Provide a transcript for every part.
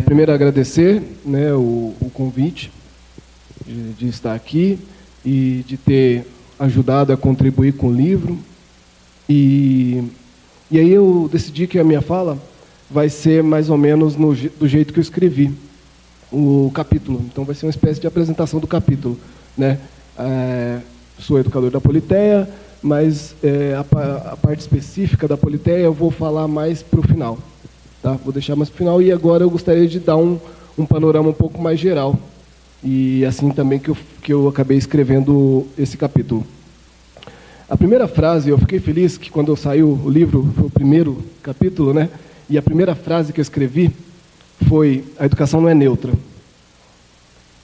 Primeiro, agradecer, né, o convite de estar aqui e de ter ajudado a contribuir com o livro. E aí eu decidi que a minha fala vai ser mais ou menos do jeito que eu escrevi o capítulo. Então, vai ser uma espécie de apresentação do capítulo, né? Sou educador da Politeia, mas a parte específica da Politeia eu vou falar mais para o final. Tá? Vou deixar mais para o final, e agora eu gostaria de dar um panorama um pouco mais geral. E assim também que eu acabei escrevendo esse capítulo. A primeira frase, eu fiquei feliz que quando saiu o livro, foi o primeiro capítulo, né? E a primeira frase que eu escrevi foi: a educação não é neutra.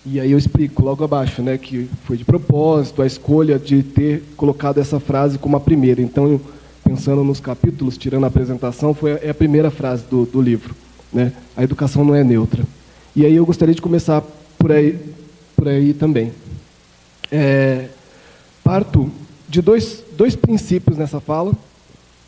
E aí eu explico logo abaixo, né, que foi de propósito a escolha de ter colocado essa frase como a primeira. Então, pensando nos capítulos, tirando a apresentação, é a primeira frase do livro, né? A educação não é neutra. E aí eu gostaria de começar por aí também. Parto de dois princípios nessa fala,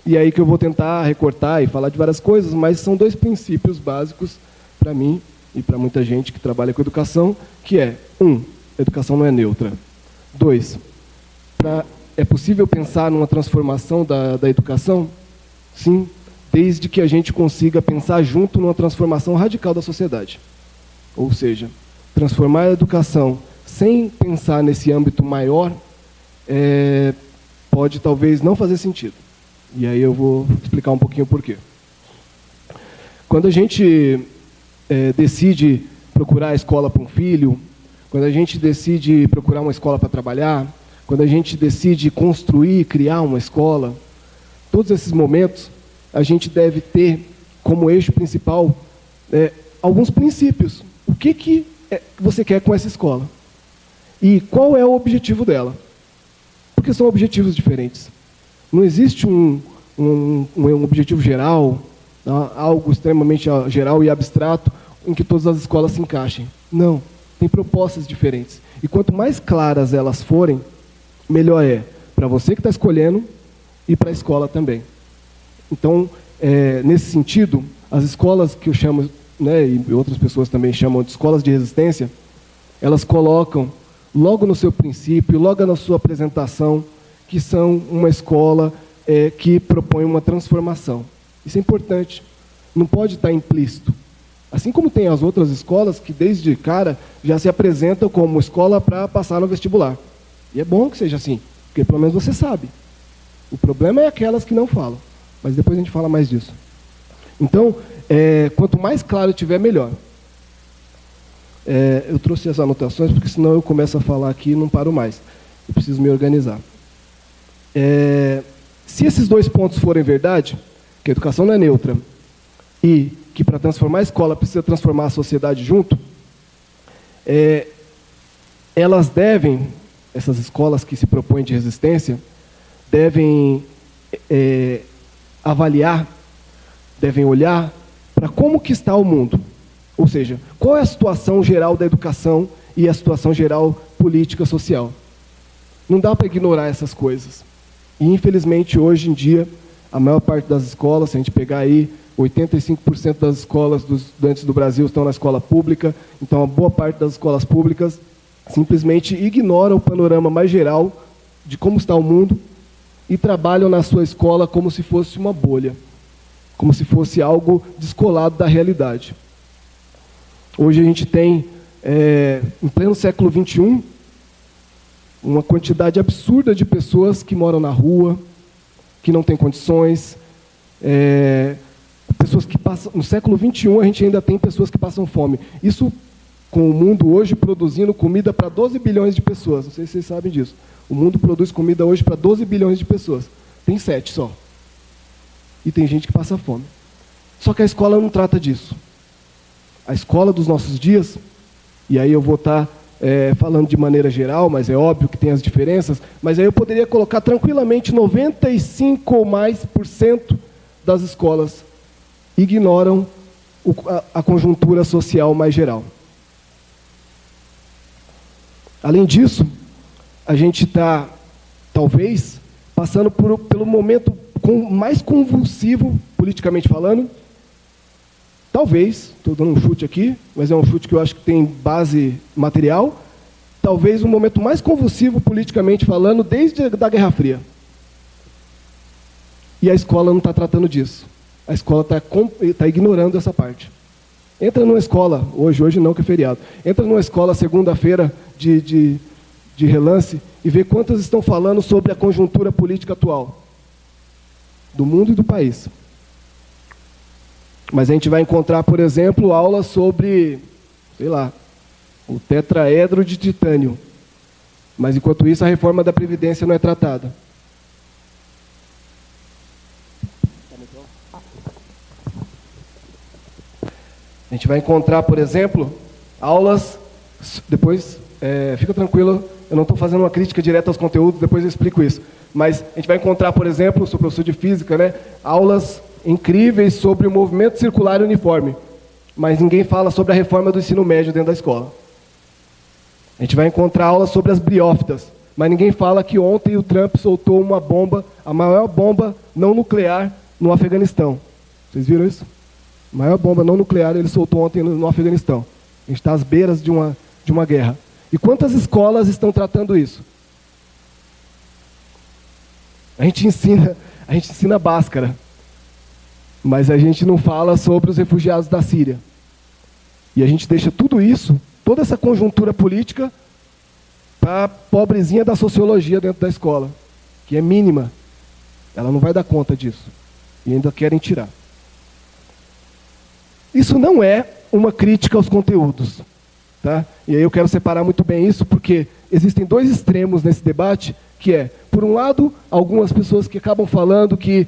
e aí que eu vou tentar recortar e falar de várias coisas, mas são dois princípios básicos para mim e para muita gente que trabalha com educação, que é: a educação não é neutra. 2, é possível pensar numa transformação da educação? Sim, desde que a gente consiga pensar junto numa transformação radical da sociedade. Ou seja, transformar a educação sem pensar nesse âmbito maior pode talvez não fazer sentido. E aí eu vou explicar um pouquinho o porquê. Quando a gente decide procurar a escola para um filho, quando a gente decide procurar uma escola para trabalhar, quando a gente decide construir, criar uma escola, todos esses momentos a gente deve ter como eixo principal alguns princípios. O que você quer com essa escola? E qual é o objetivo dela? Porque são objetivos diferentes. Não existe um objetivo geral, algo extremamente geral e abstrato, em que todas as escolas se encaixem. Não, tem propostas diferentes. E quanto mais claras elas forem, melhor é para você que está escolhendo e para a escola também. Então, nesse sentido, as escolas que eu chamo, né, e outras pessoas também chamam de escolas de resistência, elas colocam logo no seu princípio, logo na sua apresentação, que são uma escola que propõe uma transformação. Isso é importante. Não pode estar implícito. Assim como tem as outras escolas que, desde cara, já se apresentam como escola para passar no vestibular. E é bom que seja assim, porque pelo menos você sabe. O problema é aquelas que não falam. Mas depois a gente fala mais disso. Então, quanto mais claro tiver, melhor. Eu trouxe as anotações, porque senão eu começo a falar aqui e não paro mais. Eu preciso me organizar. Se esses dois pontos forem verdade, que a educação não é neutra, e que para transformar a escola precisa transformar a sociedade junto, elas devem, essas escolas que se propõem de resistência, devem avaliar, devem olhar para como que está o mundo. Ou seja, qual é a situação geral da educação e a situação geral política, social. Não dá para ignorar essas coisas. E, infelizmente, hoje em dia, a maior parte das escolas, se a gente pegar aí, 85% das escolas dos estudantes do Brasil estão na escola pública, então a boa parte das escolas públicas simplesmente ignora o panorama mais geral de como está o mundo e trabalham na sua escola como se fosse uma bolha, como se fosse algo descolado da realidade. Hoje a gente tem, em pleno século XXI, uma quantidade absurda de pessoas que moram na rua, que não têm condições, pessoas que passam... No século XXI, a gente ainda tem pessoas que passam fome. Isso com o mundo hoje produzindo comida para 12 bilhões de pessoas. Não sei se vocês sabem disso. O mundo produz comida hoje para 12 bilhões de pessoas. Tem 7 só. E tem gente que passa fome. Só que a escola não trata disso. A escola dos nossos dias, e aí eu vou estar falando de maneira geral, mas é óbvio que tem as diferenças, mas aí eu poderia colocar tranquilamente 95% ou mais das escolas ignoram a conjuntura social mais geral. Além disso, a gente está, talvez, passando pelo momento mais convulsivo, politicamente falando, talvez, estou dando um chute aqui, mas é um chute que eu acho que tem base material, talvez o momento mais convulsivo politicamente falando desde a Guerra Fria. E a escola não está tratando disso. A escola está ignorando essa parte. Entra numa escola, hoje não que é feriado, entra numa escola segunda-feira de relance e vê quantas estão falando sobre a conjuntura política atual do mundo e do país. Mas a gente vai encontrar, por exemplo, aulas sobre, sei lá, o tetraedro de titânio. Mas, enquanto isso, a reforma da Previdência não é tratada. A gente vai encontrar, por exemplo, aulas... Depois, fica tranquilo, eu não estou fazendo uma crítica direta aos conteúdos, depois eu explico isso. Mas a gente vai encontrar, por exemplo, sou professor de física, né, aulas incríveis sobre o movimento circular uniforme. Mas ninguém fala sobre a reforma do ensino médio dentro da escola. A gente vai encontrar aulas sobre as briófitas, mas ninguém fala que ontem o Trump soltou uma bomba, a maior bomba não nuclear no Afeganistão. Vocês viram isso? A maior bomba não nuclear ele soltou ontem no Afeganistão. A gente está às beiras de uma guerra. E quantas escolas estão tratando isso? A gente ensina Bhaskara, mas a gente não fala sobre os refugiados da Síria. E a gente deixa tudo isso, toda essa conjuntura política, para a pobrezinha da sociologia dentro da escola, que é mínima. Ela não vai dar conta disso. E ainda querem tirar. Isso não é uma crítica aos conteúdos. Tá? E aí eu quero separar muito bem isso, porque existem dois extremos nesse debate, que é, por um lado, algumas pessoas que acabam falando que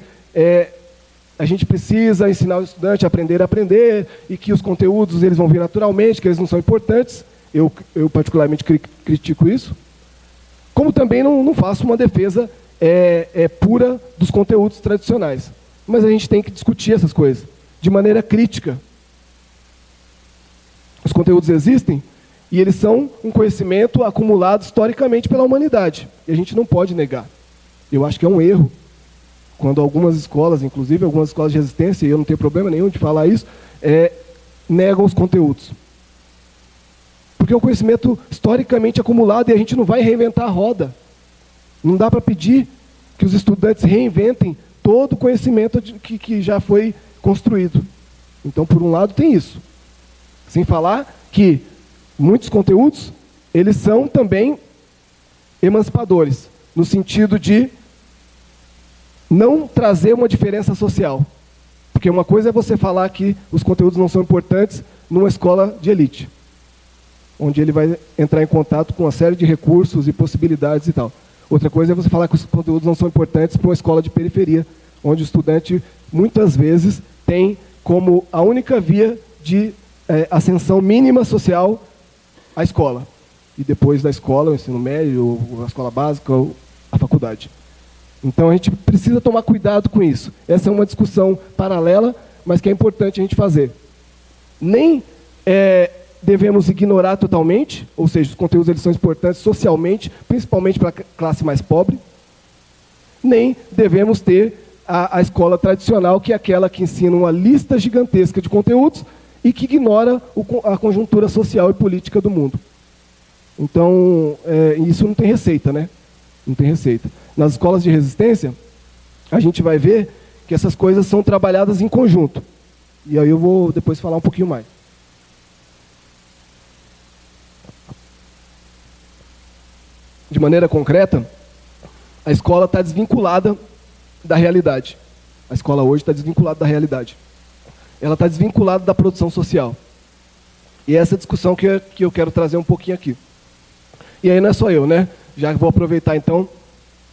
a gente precisa ensinar o estudante a aprender, e que os conteúdos eles vão vir naturalmente, que eles não são importantes. Eu particularmente critico isso. Como também não faço uma defesa pura dos conteúdos tradicionais. Mas a gente tem que discutir essas coisas de maneira crítica. Os conteúdos existem e eles são um conhecimento acumulado historicamente pela humanidade. E a gente não pode negar. Eu acho que é um erro quando algumas escolas, inclusive algumas escolas de resistência, e eu não tenho problema nenhum de falar isso, negam os conteúdos. Porque é um conhecimento historicamente acumulado e a gente não vai reinventar a roda. Não dá para pedir que os estudantes reinventem todo o conhecimento que já foi construído. Então, por um lado, tem isso. Sem falar que muitos conteúdos, eles são também emancipadores, no sentido de não trazer uma diferença social. Porque uma coisa é você falar que os conteúdos não são importantes numa escola de elite, onde ele vai entrar em contato com uma série de recursos e possibilidades e tal. Outra coisa é você falar que os conteúdos não são importantes para uma escola de periferia, onde o estudante, muitas vezes, tem como a única via de ascensão mínima social a escola. E depois da escola, o ensino médio, a escola básica, a faculdade. Então a gente precisa tomar cuidado com isso. Essa é uma discussão paralela, mas que é importante a gente fazer. Nem devemos ignorar totalmente, ou seja, os conteúdos eles são importantes socialmente, principalmente para a classe mais pobre. Nem devemos ter a escola tradicional, que é aquela que ensina uma lista gigantesca de conteúdos e que ignora a conjuntura social e política do mundo. Então, isso não tem receita, né? Não tem receita. Nas escolas de resistência, a gente vai ver que essas coisas são trabalhadas em conjunto. E aí eu vou depois falar um pouquinho mais. De maneira concreta, a escola está desvinculada da realidade. A escola hoje está desvinculada da realidade. Ela está desvinculada da produção social. E essa é a discussão que eu quero trazer um pouquinho aqui. E aí não é só eu, né? Já vou aproveitar então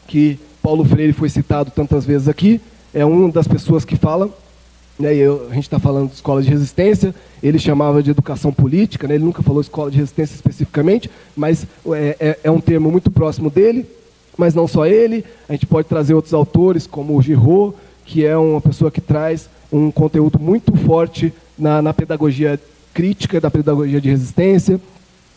que Paulo Freire foi citado tantas vezes aqui, é uma das pessoas que fala, né, a gente está falando de escola de resistência, ele chamava de educação política, né, ele nunca falou escola de resistência especificamente, mas é um termo muito próximo dele, mas não só ele, a gente pode trazer outros autores, como o Giraud, que é uma pessoa que traz um conteúdo muito forte na pedagogia crítica, da pedagogia de resistência.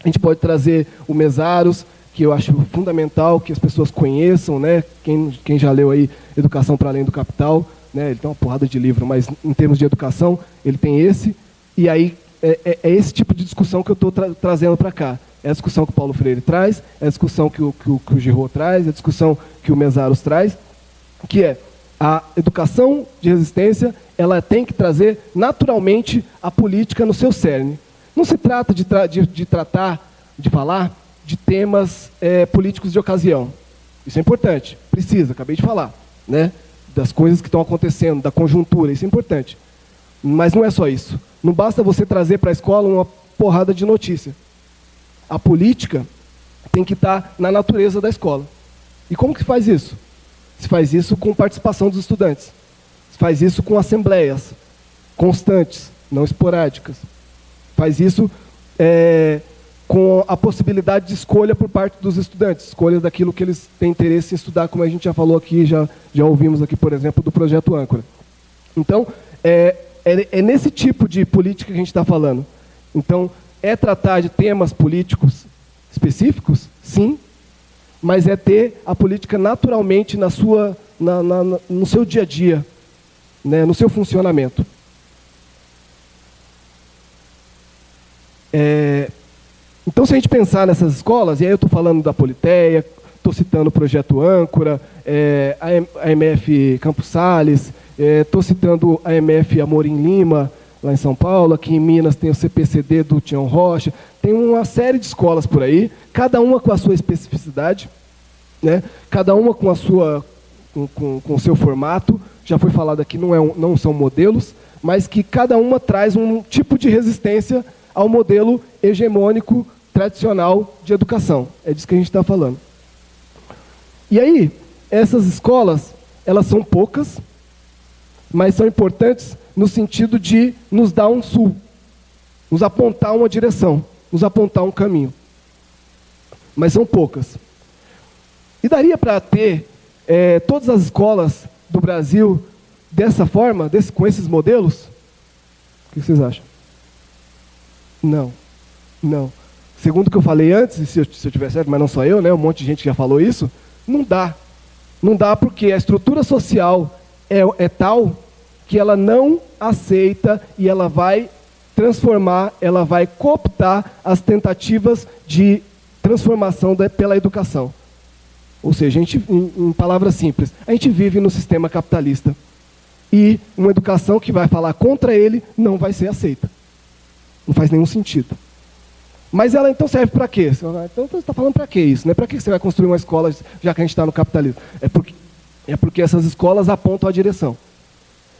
A gente pode trazer o Mesaros, que eu acho fundamental que as pessoas conheçam, né? Quem já leu aí Educação para Além do Capital, né? Ele tem uma porrada de livro, mas em termos de educação, ele tem esse, E aí é esse tipo de discussão que eu estou trazendo para cá. É a discussão que o Paulo Freire traz, é a discussão que o Giraud traz, é a discussão que o Mesaros traz, que é a educação de resistência, ela tem que trazer naturalmente a política no seu cerne. Não se trata de falar de temas políticos de ocasião. Isso é importante, precisa, acabei de falar, né? Das coisas que estão acontecendo, da conjuntura, isso é importante. Mas não é só isso. Não basta você trazer para a escola uma porrada de notícia. A política tem que estar na natureza da escola. E como que faz isso? Se faz isso com participação dos estudantes. Se faz isso com assembleias constantes, não esporádicas. Faz isso com a possibilidade de escolha por parte dos estudantes, escolha daquilo que eles têm interesse em estudar, como a gente já falou aqui, já ouvimos aqui, por exemplo, do Projeto Âncora. Então, é nesse tipo de política que a gente está falando. Então, é tratar de temas políticos específicos? Sim, mas é ter a política naturalmente no seu dia a dia, né, no seu funcionamento. Então, se a gente pensar nessas escolas, e aí eu estou falando da Politeia, estou citando o Projeto Âncora, a MF Campos Sales, estou citando a MF Amorim Lima, lá em São Paulo, aqui em Minas tem o CPCD do Tião Rocha, tem uma série de escolas por aí, cada uma com a sua especificidade, né? Cada uma com o seu formato, já foi falado aqui, não são modelos, mas que cada uma traz um tipo de resistência ao modelo hegemônico tradicional de educação. É disso que a gente está falando. E aí, essas escolas, elas são poucas, mas são importantes no sentido de nos dar um sul, nos apontar uma direção, nos apontar um caminho. Mas são poucas. E daria para ter todas as escolas do Brasil dessa forma, com esses modelos? O que vocês acham? Não. Segundo o que eu falei antes, se eu tiver certo, mas não só eu, né, um monte de gente já falou isso, não dá. Não dá porque a estrutura social é tal que ela não aceita e ela vai transformar, ela vai cooptar as tentativas de transformação pela educação. Ou seja, em palavras simples, a gente vive no sistema capitalista. E uma educação que vai falar contra ele não vai ser aceita. Não faz nenhum sentido. Mas ela então serve para quê? Então você está falando para quê isso? Né? Para que você vai construir uma escola já que a gente está no capitalismo? É porque essas escolas apontam a direção.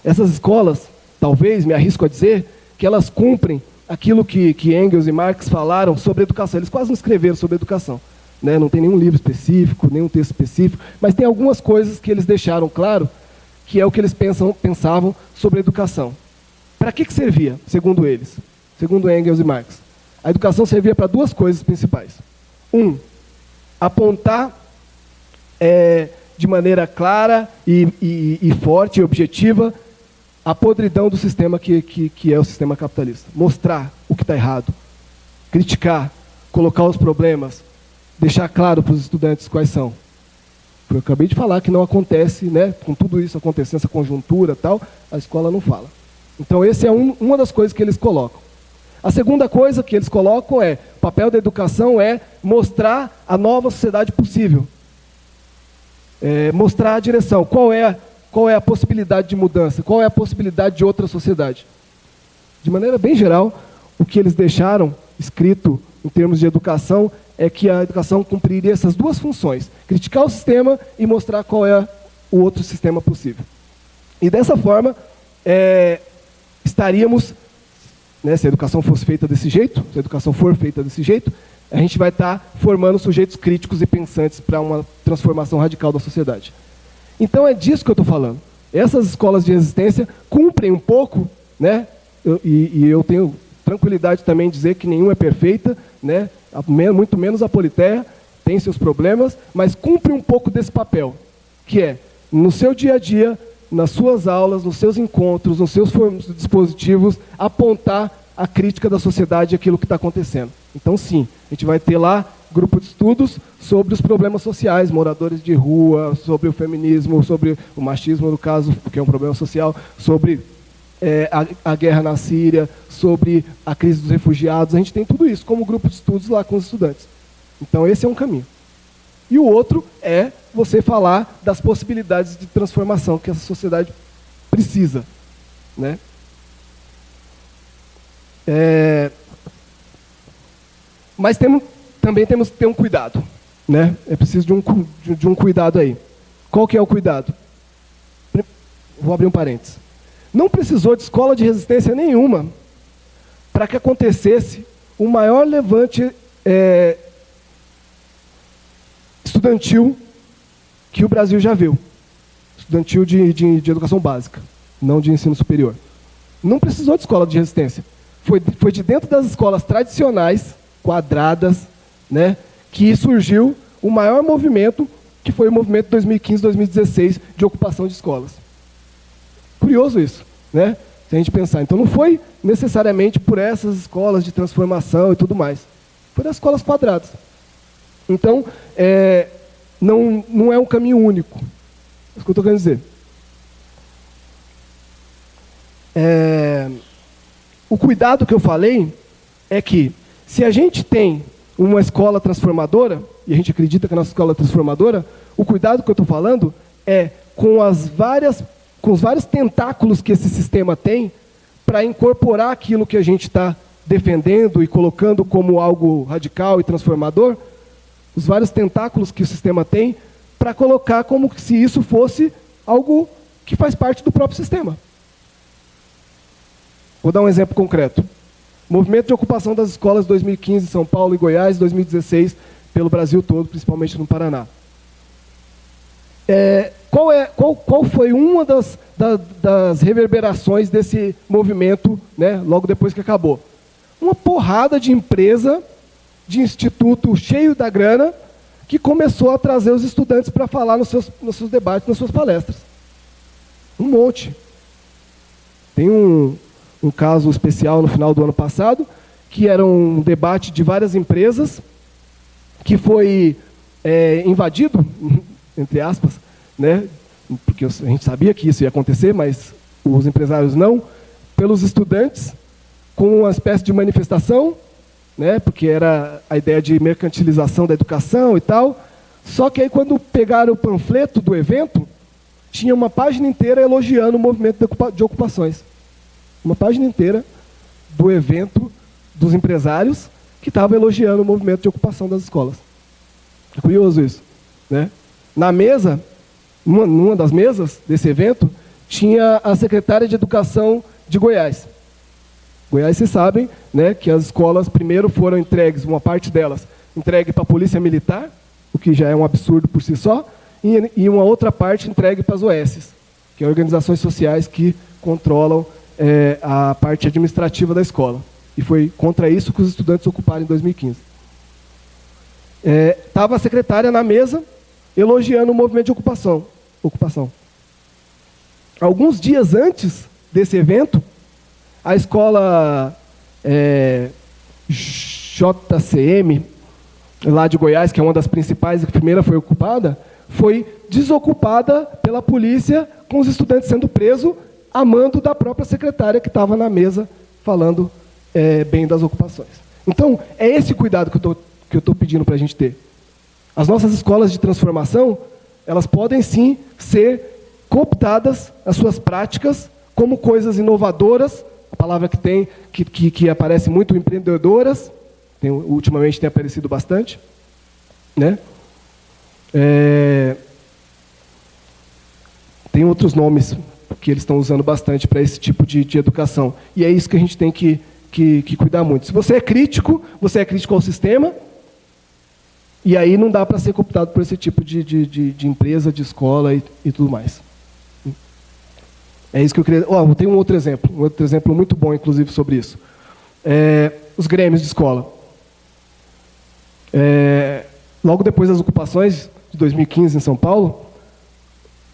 Essas escolas, talvez, me arrisco a dizer, que elas cumprem aquilo que Engels e Marx falaram sobre educação. Eles quase não escreveram sobre educação. Né? Não tem nenhum livro específico, nenhum texto específico, mas tem algumas coisas que eles deixaram claro, que é o que eles pensavam sobre educação. Para que servia, segundo eles? Segundo Engels e Marx. A educação servia para duas coisas principais. Apontar de maneira clara e forte e objetiva a podridão do sistema que é o sistema capitalista. Mostrar o que está errado. Criticar, colocar os problemas, deixar claro para os estudantes quais são. Eu acabei de falar que não acontece, né, com tudo isso acontecendo, essa conjuntura e tal, a escola não fala. Então, essa é uma das coisas que eles colocam. A segunda coisa que eles colocam o papel da educação é mostrar a nova sociedade possível. Mostrar a direção. Qual é a possibilidade de mudança? Qual é a possibilidade de outra sociedade? De maneira bem geral, o que eles deixaram escrito em termos de educação é que a educação cumpriria essas duas funções. Criticar o sistema e mostrar qual é o outro sistema possível. E dessa forma, estaríamos... Né, se a educação fosse feita desse jeito, se a educação for feita desse jeito, a gente vai estar formando sujeitos críticos e pensantes para uma transformação radical da sociedade. Então é disso que eu estou falando. Essas escolas de resistência cumprem um pouco, né, e eu tenho tranquilidade também em dizer que nenhuma é perfeita, né, muito menos a Politeia, tem seus problemas, mas cumpre um pouco desse papel, que é, no seu dia a dia, nas suas aulas, nos seus encontros, nos seus dispositivos, apontar a crítica da sociedade e aquilo que está acontecendo. Então, sim, a gente vai ter lá grupo de estudos sobre os problemas sociais, moradores de rua, sobre o feminismo, sobre o machismo, no caso, que é um problema social, sobre a guerra na Síria, sobre a crise dos refugiados. A gente tem tudo isso como grupo de estudos lá com os estudantes. Então, esse é um caminho. E o outro é você falar das possibilidades de transformação que essa sociedade precisa, né? Mas também temos que ter um cuidado, né? É preciso de um cuidado aí. Qual que é o cuidado? Vou abrir um parênteses. Não precisou de escola de resistência nenhuma para que acontecesse o maior levante estudantil que o Brasil já viu. Estudantil de educação básica, não de ensino superior. Não precisou de escola de resistência. Foi de dentro das escolas tradicionais, quadradas, né, que surgiu o maior movimento, que foi o movimento 2015-2016 de ocupação de escolas. Curioso isso, né? Se a gente pensar. Então, não foi necessariamente por essas escolas de transformação e tudo mais. Foi das escolas quadradas. Então, não é um caminho único. É isso que eu estou querendo dizer. O cuidado que eu falei é que, se a gente tem uma escola transformadora, e a gente acredita que a nossa escola é transformadora, o cuidado que eu estou falando é com os vários tentáculos que esse sistema tem para incorporar aquilo que a gente está defendendo e colocando como algo radical e transformador, os vários tentáculos que o sistema tem, para colocar como se isso fosse algo que faz parte do próprio sistema. Vou dar um exemplo concreto. Movimento de ocupação das escolas 2015 em São Paulo e Goiás, 2016 pelo Brasil todo, principalmente no Paraná. Qual foi uma das reverberações desse movimento, né, logo depois que acabou? Uma porrada de empresa, de instituto cheio da grana, que começou a trazer os estudantes para falar nos seus debates, nas suas palestras. Um monte. Tem um caso especial no final do ano passado, que era um debate de várias empresas, que foi invadido, entre aspas, né, porque a gente sabia que isso ia acontecer, mas os empresários não, pelos estudantes, com uma espécie de manifestação, né, porque era a ideia de mercantilização da educação e tal. Só que aí, quando pegaram o panfleto do evento, tinha uma página inteira elogiando o movimento de ocupações. Uma página inteira do evento dos empresários que estava elogiando o movimento de ocupação das escolas. É curioso isso, né? Na mesa, numa das mesas desse evento, tinha a secretária de Educação de Goiás. Goiás, vocês sabem, né, que as escolas primeiro foram entregues, uma parte delas, entregue para a Polícia Militar, o que já é um absurdo por si só, e uma outra parte entregue para as OS, que são organizações sociais que controlam a parte administrativa da escola. E foi contra isso que os estudantes ocuparam em 2015. Estava a secretária na mesa, elogiando o movimento de ocupação. Alguns dias antes desse evento, a escola JCM, lá de Goiás, que é uma das principais, a primeira foi ocupada, foi desocupada pela polícia, com os estudantes sendo presos, a mando da própria secretária que estava na mesa falando bem das ocupações. Então, é esse cuidado que eu estou pedindo para a gente ter. As nossas escolas de transformação, elas podem sim ser cooptadas, as suas práticas, como coisas inovadoras, a palavra que aparece muito, empreendedoras, ultimamente tem aparecido bastante, né? Tem outros nomes que eles estão usando bastante para esse tipo de educação. E é isso que a gente tem que cuidar muito. Se você é crítico ao sistema, e aí não dá para ser cooptado por esse tipo de empresa, de escola e tudo mais. É isso que eu queria... tem um outro exemplo muito bom, inclusive, sobre isso. Os grêmios de escola. Logo depois das ocupações de 2015 em São Paulo,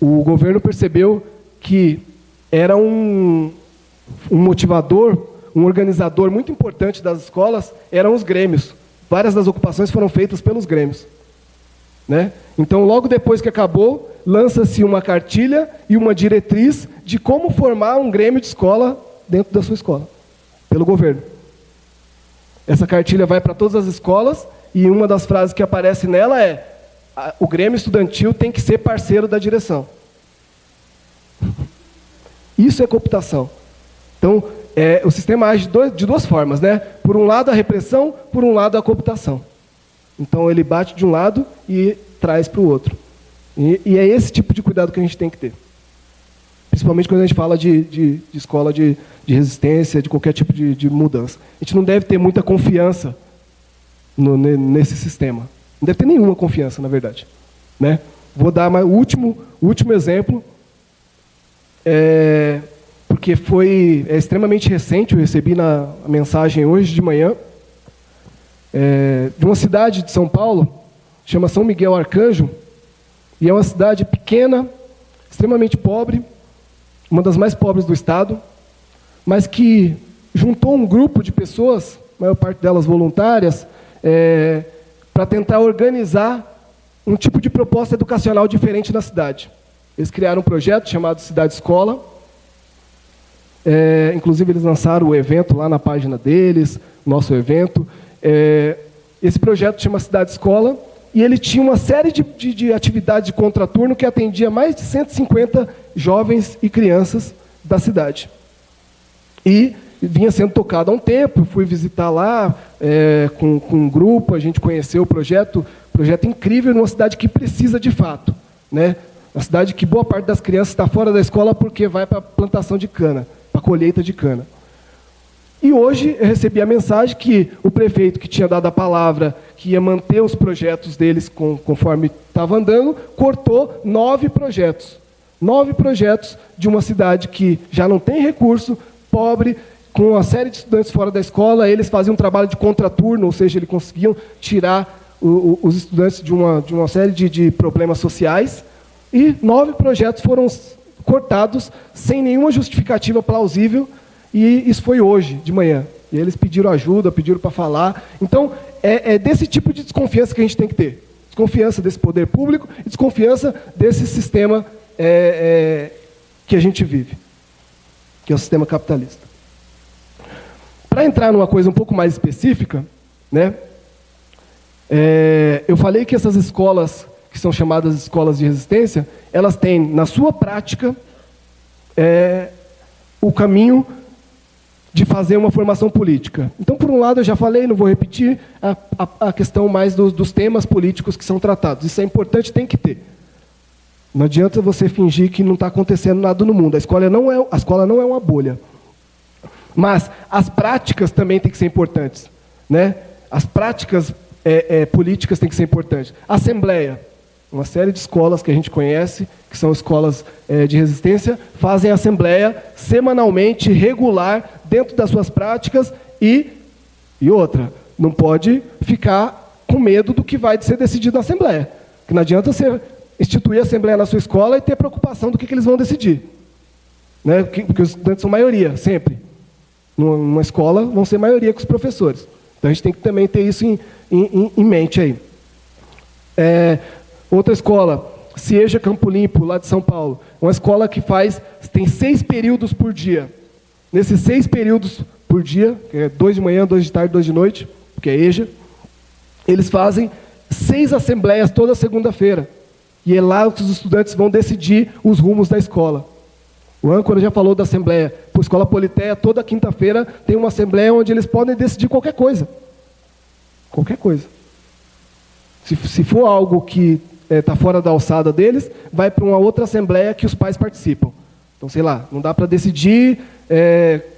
o governo percebeu que era um motivador, um organizador muito importante das escolas, eram os grêmios. Várias das ocupações foram feitas pelos grêmios. né? Então, logo depois que acabou, lança-se uma cartilha e uma diretriz de como formar um grêmio de escola dentro da sua escola, pelo governo. Essa cartilha vai para todas as escolas e uma das frases que aparece nela é: o grêmio estudantil tem que ser parceiro da direção. Isso é cooptação. Então, o sistema age de duas formas, né? Por um lado a repressão, por um lado a cooptação. Então ele bate de um lado e traz para o outro. E é esse tipo de cuidado que a gente tem que ter. Principalmente quando a gente fala de escola de resistência, de qualquer tipo de mudança. A gente não deve ter muita confiança nesse sistema. Não deve ter nenhuma confiança, na verdade, né? Vou dar o último exemplo, porque é extremamente recente. Eu recebi a mensagem hoje de manhã, de uma cidade de São Paulo, chama São Miguel Arcanjo, e é uma cidade pequena, extremamente pobre, uma das mais pobres do estado, mas que juntou um grupo de pessoas, a maior parte delas voluntárias, para tentar organizar um tipo de proposta educacional diferente na cidade. Eles criaram um projeto chamado Cidade Escola. Inclusive, eles lançaram o evento lá na página deles, nosso evento. Esse projeto chama Cidade Escola, e ele tinha uma série de atividades de contraturno que atendia mais de 150 jovens e crianças da cidade. E vinha sendo tocado há um tempo. Fui visitar lá com um grupo, a gente conheceu o projeto incrível, numa cidade que precisa de fato, né? Uma cidade que boa parte das crianças está fora da escola porque vai para a plantação de cana, para a colheita de cana. E hoje eu recebi a mensagem que o prefeito, que tinha dado a palavra que ia manter os projetos deles conforme estava andando, cortou 9 projetos. 9 projetos de uma cidade que já não tem recurso, pobre, com uma série de estudantes fora da escola. Eles faziam um trabalho de contraturno, ou seja, eles conseguiam tirar os estudantes de uma série de problemas sociais. E 9 projetos foram cortados sem nenhuma justificativa plausível. E isso foi hoje, de manhã. E eles pediram ajuda, pediram para falar. Então, é desse tipo de desconfiança que a gente tem que ter. Desconfiança desse poder público e desconfiança desse sistema que a gente vive, que é o sistema capitalista. Para entrar numa coisa um pouco mais específica, né, eu falei que essas escolas, que são chamadas escolas de resistência, elas têm, na sua prática, o caminho de fazer uma formação política. Então, por um lado, eu já falei, não vou repetir, a questão mais dos temas políticos que são tratados. Isso é importante, tem que ter. Não adianta você fingir que não está acontecendo nada no mundo. A escola não é uma bolha. Mas as práticas também têm que ser importantes, né? As práticas políticas têm que ser importantes. Assembleia. Uma série de escolas que a gente conhece, que são escolas de resistência, fazem assembleia semanalmente, regular, dentro das suas práticas. E outra, não pode ficar com medo do que vai ser decidido na assembleia. Porque não adianta você instituir a assembleia na sua escola e ter preocupação do que eles vão decidir, né? Porque os estudantes são maioria, sempre. Numa escola vão ser maioria com os professores. Então a gente tem que também ter isso em mente aí. Outra escola, Cieja Campo Limpo, lá de São Paulo. Uma escola que tem 6 períodos por dia. Nesses 6 períodos por dia, que é 2 de manhã, 2 de tarde, 2 de noite, que é EJA, eles fazem 6 assembleias toda segunda-feira. E é lá que os estudantes vão decidir os rumos da escola. O âncora já falou da assembleia. Por Escola Politéia, toda quinta-feira tem uma assembleia onde eles podem decidir qualquer coisa. Qualquer coisa. Se for algo que está fora da alçada deles, vai para uma outra assembleia que os pais participam. Então, sei lá, não dá para decidir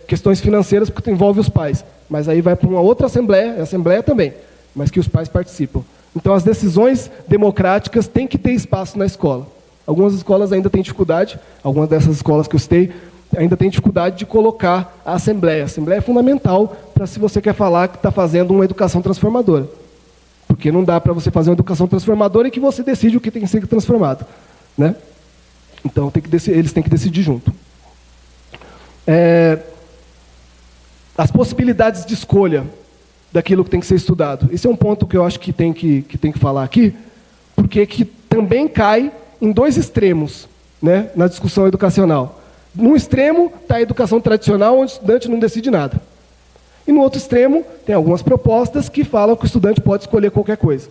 questões financeiras porque envolve os pais. Mas aí vai para uma outra assembleia, assembleia também, mas que os pais participam. Então, as decisões democráticas têm que ter espaço na escola. Algumas escolas ainda têm dificuldade, algumas dessas escolas que eu citei, ainda têm dificuldade de colocar a assembleia. A assembleia é fundamental para se você quer falar que está fazendo uma educação transformadora. Porque não dá para você fazer uma educação transformadora e que você decide o que tem que ser transformado, né? Então, eles têm que decidir junto. As possibilidades de escolha daquilo que tem que ser estudado. Esse é um ponto que eu acho que tem que falar aqui, porque que também cai em dois extremos, né, na discussão educacional. Num extremo está a educação tradicional, onde o estudante não decide nada. E no outro extremo, tem algumas propostas que falam que o estudante pode escolher qualquer coisa.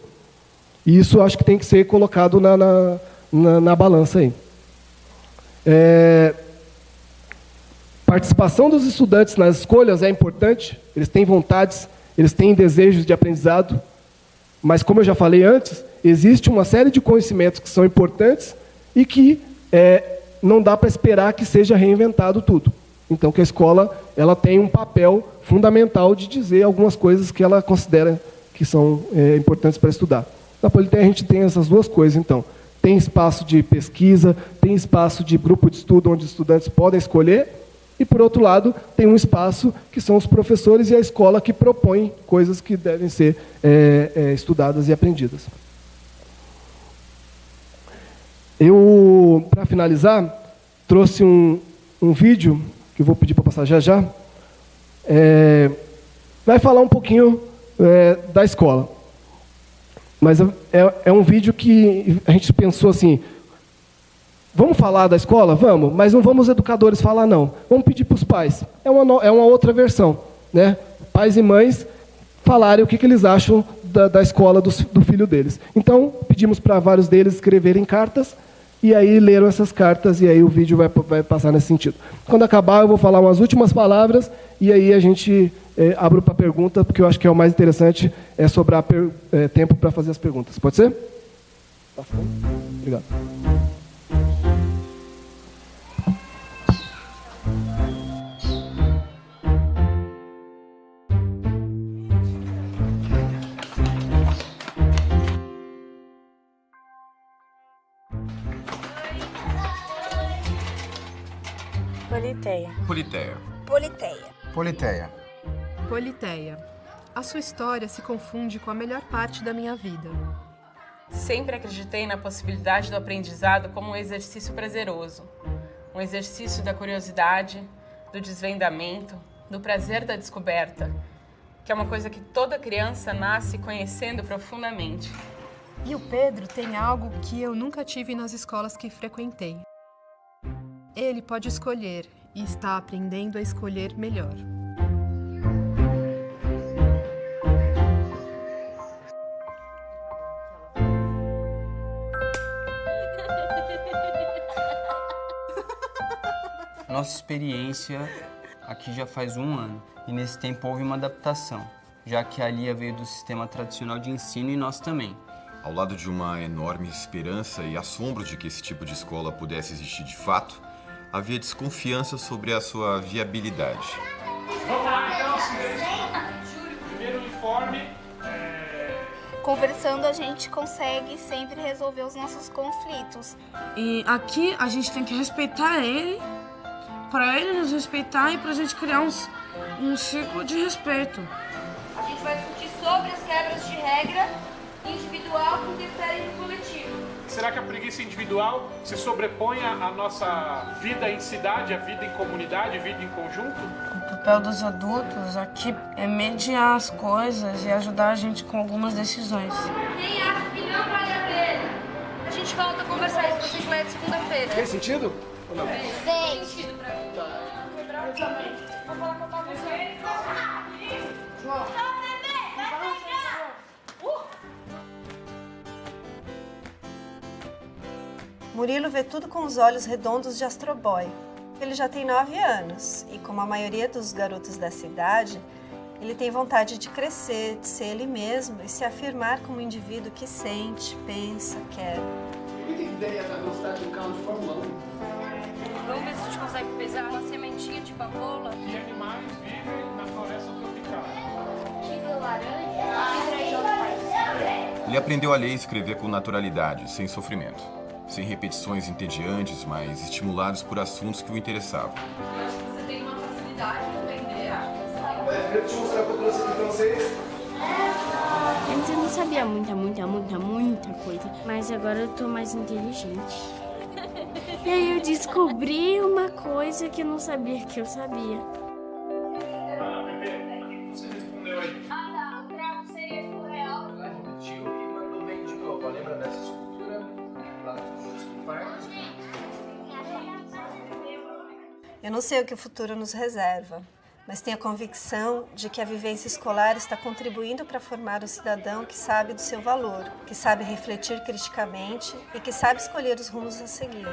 E isso acho que tem que ser colocado na balança aí. Participação dos estudantes nas escolhas é importante, eles têm vontades, eles têm desejos de aprendizado, mas, como eu já falei antes, existe uma série de conhecimentos que são importantes e que não dá para esperar que seja reinventado tudo. Então, que a escola ela tem um papel fundamental de dizer algumas coisas que ela considera que são importantes para estudar. Na Politeia, a gente tem essas duas coisas, então. Tem espaço de pesquisa, tem espaço de grupo de estudo, onde os estudantes podem escolher, e, por outro lado, tem um espaço que são os professores e a escola que propõem coisas que devem ser estudadas e aprendidas. Eu, para finalizar, trouxe um vídeo, que eu vou pedir para passar já já, vai falar um pouquinho da escola. Mas é um vídeo que a gente pensou assim, vamos falar da escola? Vamos, mas não vamos os educadores falar, não. Vamos pedir para os pais. É uma outra versão, né? Pais e mães falarem o que eles acham da escola do filho deles. Então, pedimos para vários deles escreverem cartas, e aí leram essas cartas, e aí o vídeo vai passar nesse sentido. Quando acabar, eu vou falar umas últimas palavras, e aí a gente abre para pergunta, porque eu acho que é o mais interessante, sobrar tempo para fazer as perguntas. Pode ser? Obrigado. Politeia. Politeia. Politeia. Politeia. Politeia. A sua história se confunde com a melhor parte da minha vida. Sempre acreditei na possibilidade do aprendizado como um exercício prazeroso. Um exercício da curiosidade, do desvendamento, do prazer da descoberta, que é uma coisa que toda criança nasce conhecendo profundamente. E o Pedro tem algo que eu nunca tive nas escolas que frequentei. Ele pode escolher e está aprendendo a escolher melhor. Nossa experiência aqui já faz 1 ano e nesse tempo houve uma adaptação, já que a Lia veio do sistema tradicional de ensino e nós também. Ao lado de uma enorme esperança e assombro de que esse tipo de escola pudesse existir de fato, havia desconfiança sobre a sua viabilidade. Vamos lá então, silêncio. Primeiro uniforme. Conversando, a gente consegue sempre resolver os nossos conflitos. E aqui a gente tem que respeitar ele, para ele nos respeitar e para a gente criar um ciclo de respeito. A gente vai discutir sobre as quebras de regra individual que interferem no coletivo. Será que a preguiça individual se sobrepõe à nossa vida em cidade, a vida em comunidade, vida em conjunto? O papel dos adultos aqui é mediar as coisas e ajudar a gente com algumas decisões. Quem acha que não vale a pena? A gente volta a conversar isso pra Assembleia de segunda-feira. Tem sentido? Ou não? Tem sentido pra mim. Eu também. Vou falar com a bagunça. João. Murilo vê tudo com os olhos redondos de Astro Boy. Ele já tem 9 anos e, como a maioria dos garotos da cidade, ele tem vontade de crescer, de ser ele mesmo e se afirmar como um indivíduo que sente, pensa, quer. Ninguém tem ideia da velocidade de um carro de Fórmula 1. Vamos ver se a gente consegue pesar uma sementinha de papoula. Que animais vivem na floresta tropical? Tigre laranja. Ele aprendeu a ler e escrever com naturalidade, sem sofrimento, sem repetições entediantes, mas estimulados por assuntos que o interessavam. Eu acho que você tem uma facilidade de aprender, acho. Deixa eu mostrar o que eu trouxe aqui para vocês. Antes eu não sabia muita coisa, mas agora eu tô mais inteligente. E aí eu descobri uma coisa que eu não sabia que eu sabia. Você respondeu aí. Ah, tá. O cravo seria surreal. Repetiu e mandou bem de novo. Lembra dessa? Eu não sei o que o futuro nos reserva, mas tenho a convicção de que a vivência escolar está contribuindo para formar o cidadão que sabe do seu valor, que sabe refletir criticamente e que sabe escolher os rumos a seguir.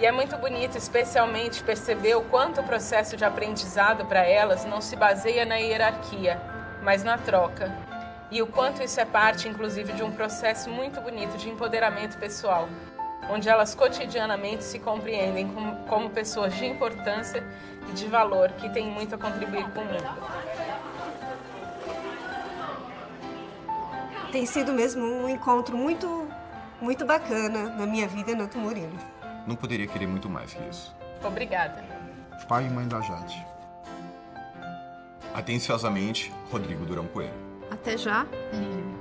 E é muito bonito, especialmente, perceber o quanto o processo de aprendizado para elas não se baseia na hierarquia, mas na troca. E o quanto isso é parte, inclusive, de um processo muito bonito de empoderamento pessoal, onde elas cotidianamente se compreendem como pessoas de importância e de valor que têm muito a contribuir com o mundo. Tem sido mesmo um encontro muito bacana na minha vida, Neto Murilo. Não poderia querer muito mais que isso. Obrigada. Pai e mãe da Jade. Atenciosamente, Rodrigo Durão Coelho. Até já, Lilian.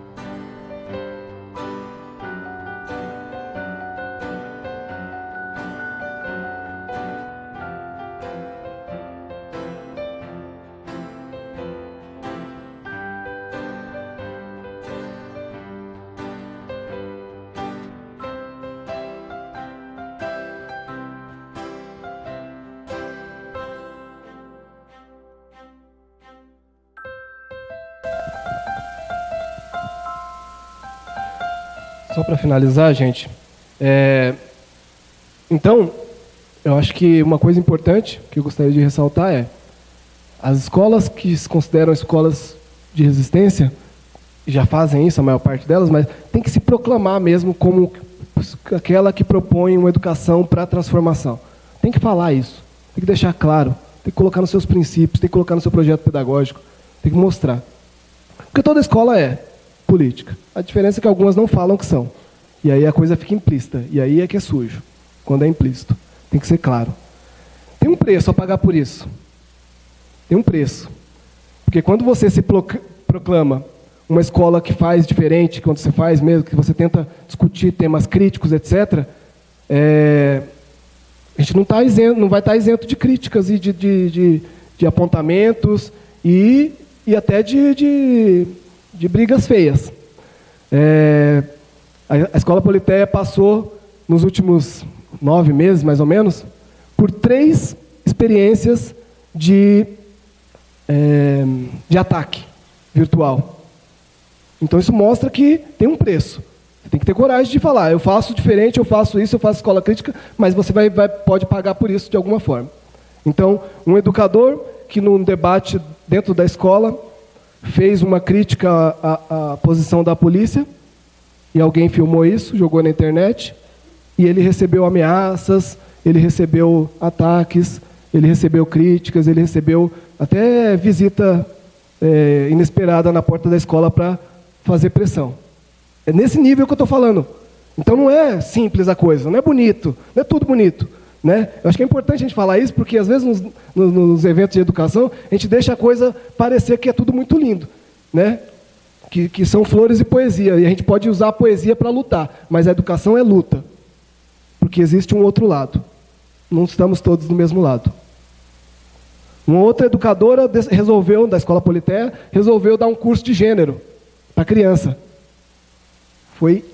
Só para finalizar, gente, então, eu acho que uma coisa importante que eu gostaria de ressaltar é as escolas que se consideram escolas de resistência, já fazem isso, a maior parte delas, mas tem que se proclamar mesmo como aquela que propõe uma educação para a transformação. Tem que falar isso, tem que deixar claro, tem que colocar nos seus princípios, tem que colocar no seu projeto pedagógico, tem que mostrar. Porque toda escola é política. A diferença é que algumas não falam que são. E aí a coisa fica implícita. E aí é que é sujo, quando é implícito. Tem que ser claro. Tem um preço a pagar por isso. Tem um preço. Porque quando você se proclama uma escola que faz diferente, quando você faz mesmo, que você tenta discutir temas críticos, etc., a gente não vai estar isento de críticas e de apontamentos e até de brigas feias. A Escola Politeia passou, nos últimos 9 meses, mais ou menos, por 3 experiências de ataque virtual. Então, isso mostra que tem um preço. Você tem que ter coragem de falar, eu faço diferente, eu faço isso, eu faço escola crítica, mas você pode pagar por isso de alguma forma. Então, um educador que, num debate dentro da escola, fez uma crítica à posição da polícia, e alguém filmou isso, jogou na internet, e ele recebeu ameaças, ele recebeu ataques, ele recebeu críticas, ele recebeu até visita inesperada na porta da escola para fazer pressão. É nesse nível que eu estou falando. Então não é simples a coisa, não é bonito, não é tudo bonito. Né? Eu acho que é importante a gente falar isso, porque às vezes nos eventos de educação, a gente deixa a coisa parecer que é tudo muito lindo. Né? Que são flores e poesia, e a gente pode usar a poesia para lutar, mas a educação é luta, porque existe um outro lado. Não estamos todos do mesmo lado. Uma outra educadora da Escola Politeia, resolveu dar um curso de gênero para criança. Foi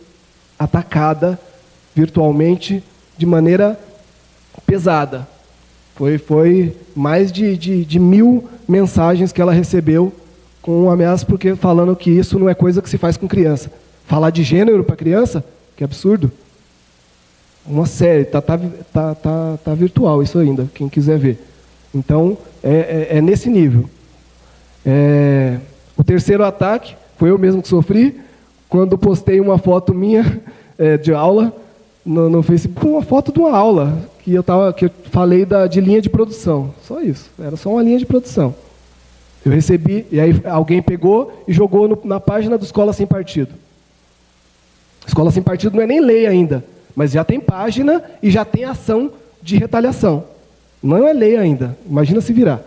atacada virtualmente de maneira pesada. Foi mais de 1.000 mensagens que ela recebeu com ameaças, porque falando que isso não é coisa que se faz com criança. Falar de gênero para criança, que absurdo. Uma série, tá virtual isso ainda, quem quiser ver. Então, é nesse nível. O terceiro ataque, foi eu mesmo que sofri, quando postei uma foto minha de aula no Facebook, uma foto de uma aula, que eu falei de linha de produção. Só isso, era só uma linha de produção. Eu recebi, e aí alguém pegou e jogou na página do Escola Sem Partido. Escola Sem Partido não é nem lei ainda, mas já tem página e já tem ação de retaliação. Não é lei ainda, imagina se virar.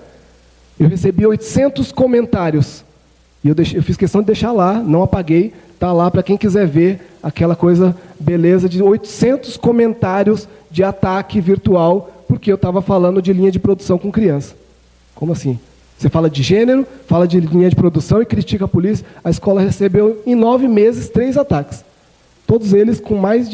Eu recebi 800 comentários, e eu fiz questão de deixar lá, não apaguei, está lá para quem quiser ver aquela coisa beleza de 800 comentários de ataque virtual, porque eu estava falando de linha de produção com criança. Como assim? Você fala de gênero, fala de linha de produção e critica a polícia. A escola recebeu, em 9 meses, 3 ataques. Todos eles com mais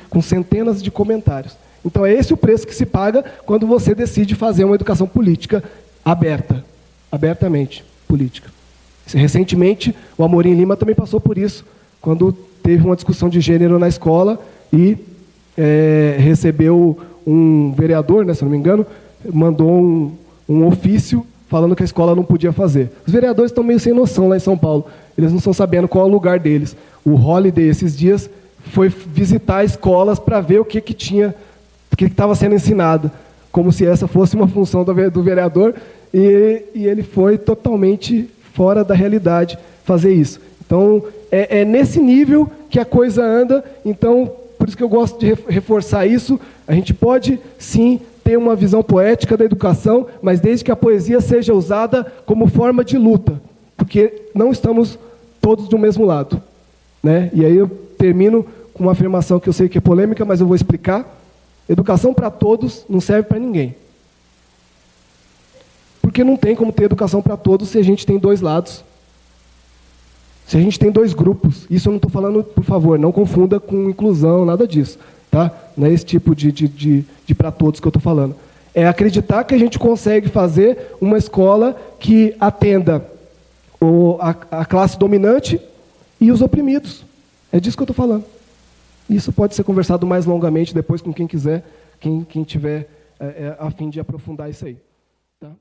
com centenas de comentários. Então, é esse o preço que se paga quando você decide fazer uma educação política aberta, abertamente política. Recentemente, o Amorim Lima também passou por isso, quando teve uma discussão de gênero na escola e recebeu um vereador, né, se não me engano, mandou um ofício falando que a escola não podia fazer. Os vereadores estão meio sem noção lá em São Paulo. Eles não estão sabendo qual é o lugar deles. O Holiday, esses dias, foi visitar escolas para ver o que tinha, o que estava sendo ensinado, como se essa fosse uma função do vereador, e ele foi totalmente fora da realidade fazer isso. Então, é nesse nível que a coisa anda. Então, por isso que eu gosto de reforçar isso. A gente pode, sim, ter uma visão poética da educação, mas desde que a poesia seja usada como forma de luta, porque não estamos todos do mesmo lado, né? E aí eu termino com uma afirmação que eu sei que é polêmica, mas eu vou explicar. Educação para todos não serve para ninguém. Porque não tem como ter educação para todos se a gente tem dois lados. Se a gente tem dois grupos. Isso eu não estou falando, por favor, não confunda com inclusão, nada disso. Tá? Não é esse tipo de para todos que eu estou falando. É acreditar que a gente consegue fazer uma escola que atenda a classe dominante e os oprimidos. É disso que eu estou falando. Isso pode ser conversado mais longamente depois com quem quiser, quem tiver a fim de aprofundar isso aí. Tá?